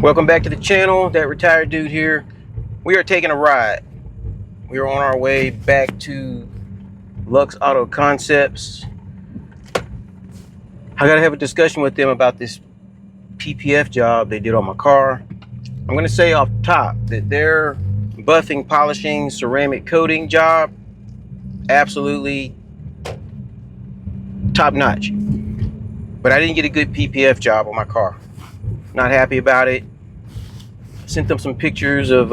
Welcome back to the channel. That retired dude here. We are taking a ride. We are on our way back to Luxe Auto Concepts. I gotta have a discussion with them about this PPF job they did on my car. I'm gonna say off top that their buffing, polishing, ceramic coating job, absolutely top notch. But I didn't get a good PPF job on my car. Not happy about it. Sent them some pictures of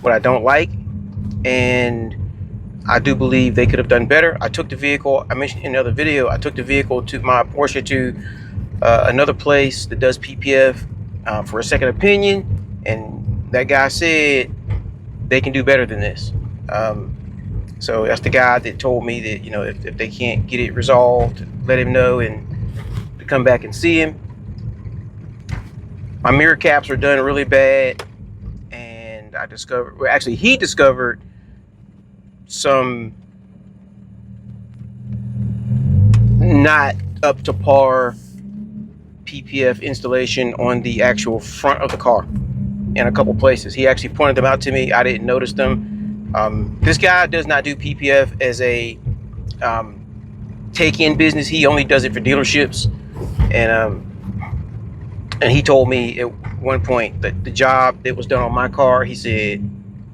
what I don't like, and I do believe they could have done better. I took the vehicle, I mentioned in another video, I took the vehicle to my Porsche to another place that does PPF for a second opinion, and that guy said they can do better than this. So that's the guy that told me that, you know, if they can't get it resolved, let him know and to come back and see him. My mirror caps are done really bad, and I discovered, well, actually he discovered some not up to par PPF installation on the actual front of the car in a couple places. He actually pointed them out to me. I didn't notice them. This guy does not do PPF as a take-in business. He only does it for dealerships, and he told me at one point that the job that was done on my car, he said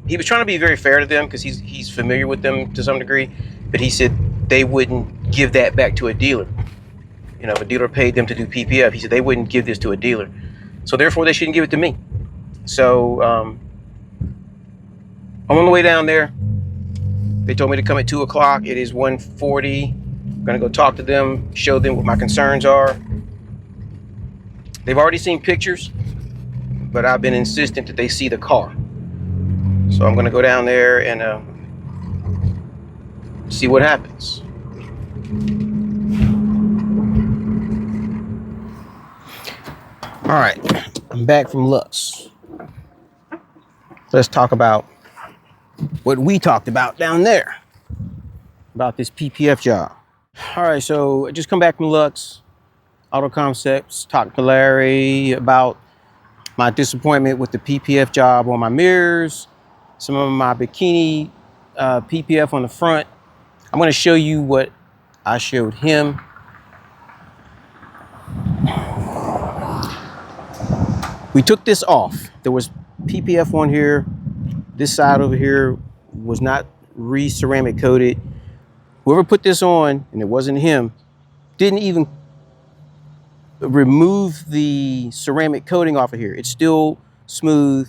he was trying to be very fair to them because he's familiar with them to some degree, but he said they wouldn't give that back to a dealer. You know, if a dealer paid them to do PPF, he said they wouldn't give this to a dealer, so therefore they shouldn't give it to me. So I'm on the way down there. They told me to come at 2 o'clock. It is 1:40. I'm gonna go talk to them, show them what my concerns are. They've already seen pictures, but I've been insistent that they see the car. So I'm gonna go down there and see what happens. All right, I'm back from Luxe. Let's talk about what we talked about down there, about this PPF job. All right, so I just come back from Luxe Auto Concepts, talked to Larry about my disappointment with the PPF job on my mirrors, some of my bikini PPF on the front. I'm going to show you what I showed him. We took this off. There was PPF on here. This side over here was not re-ceramic coated. Whoever put this on, and it wasn't him, didn't even remove the ceramic coating off of here. It's still smooth.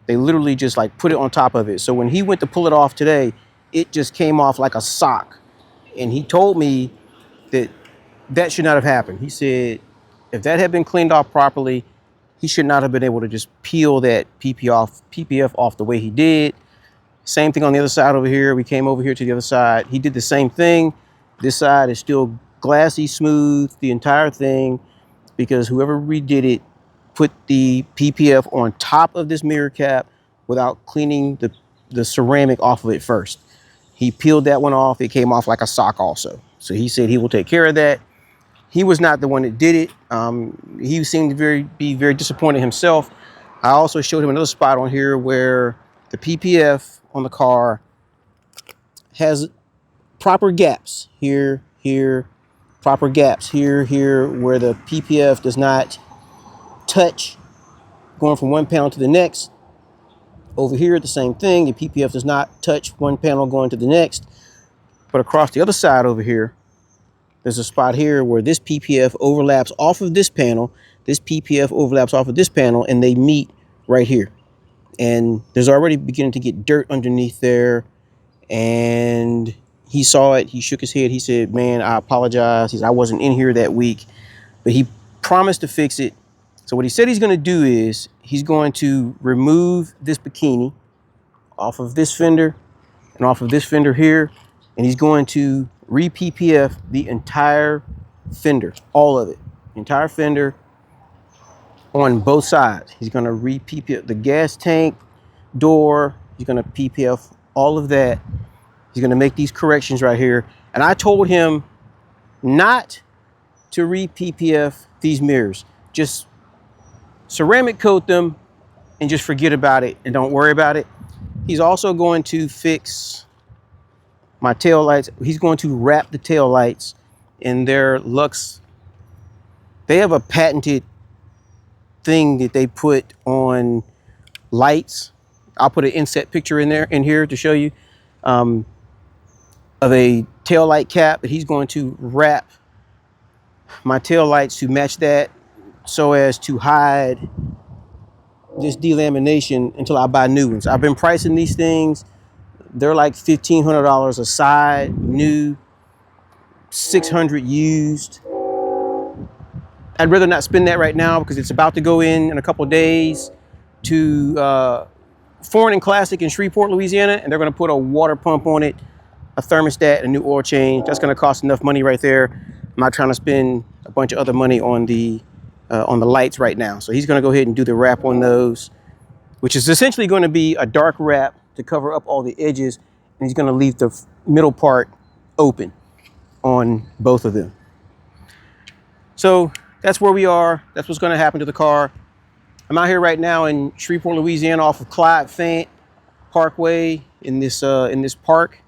They literally just like put it on top of it. So when he went to pull it off today, it just came off like a sock. And he told me that that should not have happened. He said if that had been cleaned off properly, he should not have been able to just peel that PPF off the way he did. Same thing on the other side over here. We came over here to the other side. He did the same thing. This side is still glassy smooth, the entire thing, because whoever redid it put the PPF on top of this mirror cap without cleaning the ceramic off of it first. He peeled that one off. It came off like a sock also. So he said he will take care of that. He was not the one that did it. He seemed to be very disappointed himself. I also showed him another spot on here where the PPF on the car has proper gaps here, proper gaps here, where the PPF does not touch going from one panel to the next. Over here, the same thing. The PPF does not touch one panel going to the next. But across the other side over here, there's a spot here where this PPF overlaps off of this panel. This PPF overlaps off of this panel, and they meet right here. And there's already beginning to get dirt underneath there. And he saw it. He shook his head. He said, man, I apologize. He said, I wasn't in here that week. But he promised to fix it. So what he said he's going to do is he's going to remove this bikini off of this fender and off of this fender here, and he's going to re-PPF the entire fender, all of it, entire fender on both sides. He's going to re-PPF the gas tank, door. He's going to PPF all of that. He's going to make these corrections right here. And I told him not to re-PPF these mirrors. Just ceramic coat them and just forget about it and don't worry about it. He's also going to fix my tail lights. He's going to wrap the tail lights in their Luxe. They have a patented thing that they put on lights. I'll put an inset picture in here to show you of a tail light cap, but he's going to wrap my tail lights to match that so as to hide this delamination until I buy new ones. I've been pricing these things. They're like $1,500 a side, new, $600 used. I'd rather not spend that right now because it's about to go in a couple of days to Foreign and Classic in Shreveport, Louisiana, and they're going to put a water pump on it, a thermostat, a new oil change. That's going to cost enough money right there. I'm not trying to spend a bunch of other money on the lights right now. So he's going to go ahead and do the wrap on those, which is essentially going to be a dark wrap to cover up all the edges, and he's going to leave the middle part open on both of them. So that's where we are. That's what's going to happen to the car. I'm out here right now in Shreveport, Louisiana, off of Clyde Fayette Parkway in this park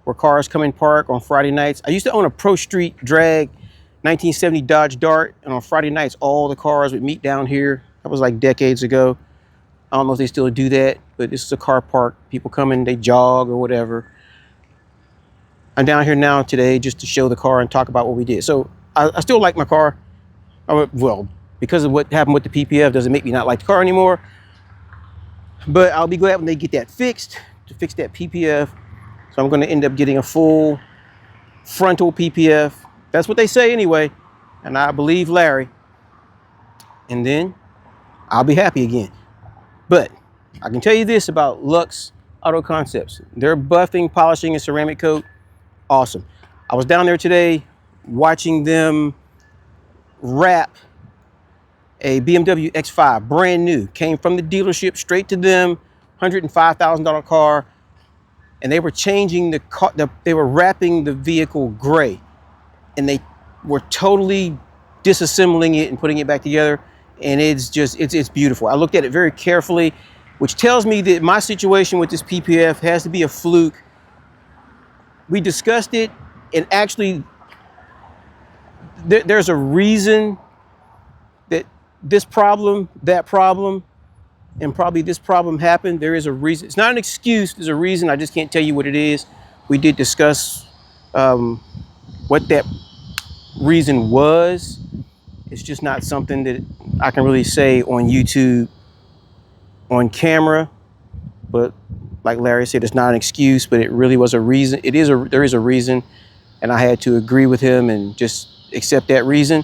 where cars come and park on Friday nights. I used to own a Pro Street drag 1970 Dodge Dart, and on Friday nights all the cars would meet down here. That was like decades ago. I don't know if they still do that, but this is a car park. People come in, they jog or whatever. I'm down here now today just to show the car and talk about what we did. So I still like my car. Well, because of what happened with the PPF doesn't make me not like the car anymore. But I'll be glad when they get that fixed, to fix that PPF. So I'm going to end up getting a full frontal PPF. That's what they say anyway. And I believe Larry. And then I'll be happy again. But I can tell you this about Luxe Auto Concepts. Their buffing, polishing, and ceramic coat, awesome. I was down there today watching them wrap a BMW X5, brand new. Came from the dealership straight to them, $105,000 car. And they were changing the car, they were wrapping the vehicle gray. And they were totally disassembling it and putting it back together. And it's just, it's beautiful. I looked at it very carefully, which tells me that my situation with this PPF has to be a fluke. We discussed it, and actually there's a reason that this problem, that problem, and probably this problem happened. There is a reason. It's not an excuse. There's a reason. I just can't tell you what it is. We did discuss what that reason was. It's just not something that I can really say on YouTube, on camera. But like Larry said, it's not an excuse, but it really was a reason. There is a reason, and I had to agree with him and just accept that reason.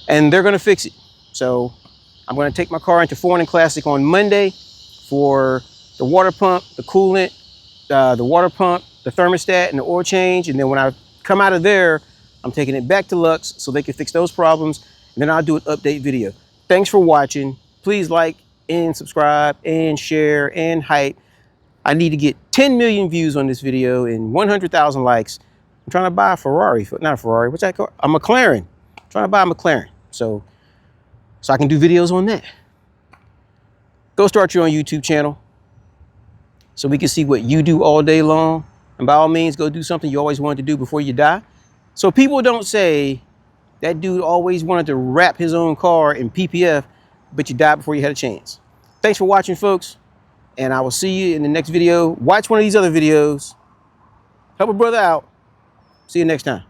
And they're going to fix it. So I'm going to take my car into Foreign and Classic on Monday for the water pump, the coolant, the water pump, the thermostat, and the oil change. And then when I come out of there, I'm taking it back to Luxe so they can fix those problems. And then I'll do an update video. Thanks for watching. Please like and subscribe and share and hype. I need to get 10 million views on this video and 100,000 likes. I'm trying to buy a Ferrari, not a Ferrari, what's that called? A McLaren. I'm trying to buy a McLaren. So I can do videos on that. Go start your own YouTube channel so we can see what you do all day long. And by all means, go do something you always wanted to do before you die. So people don't say, that dude always wanted to wrap his own car in PPF, but you died before you had a chance. Thanks for watching, folks. And I will see you in the next video. Watch one of these other videos. Help a brother out. See you next time.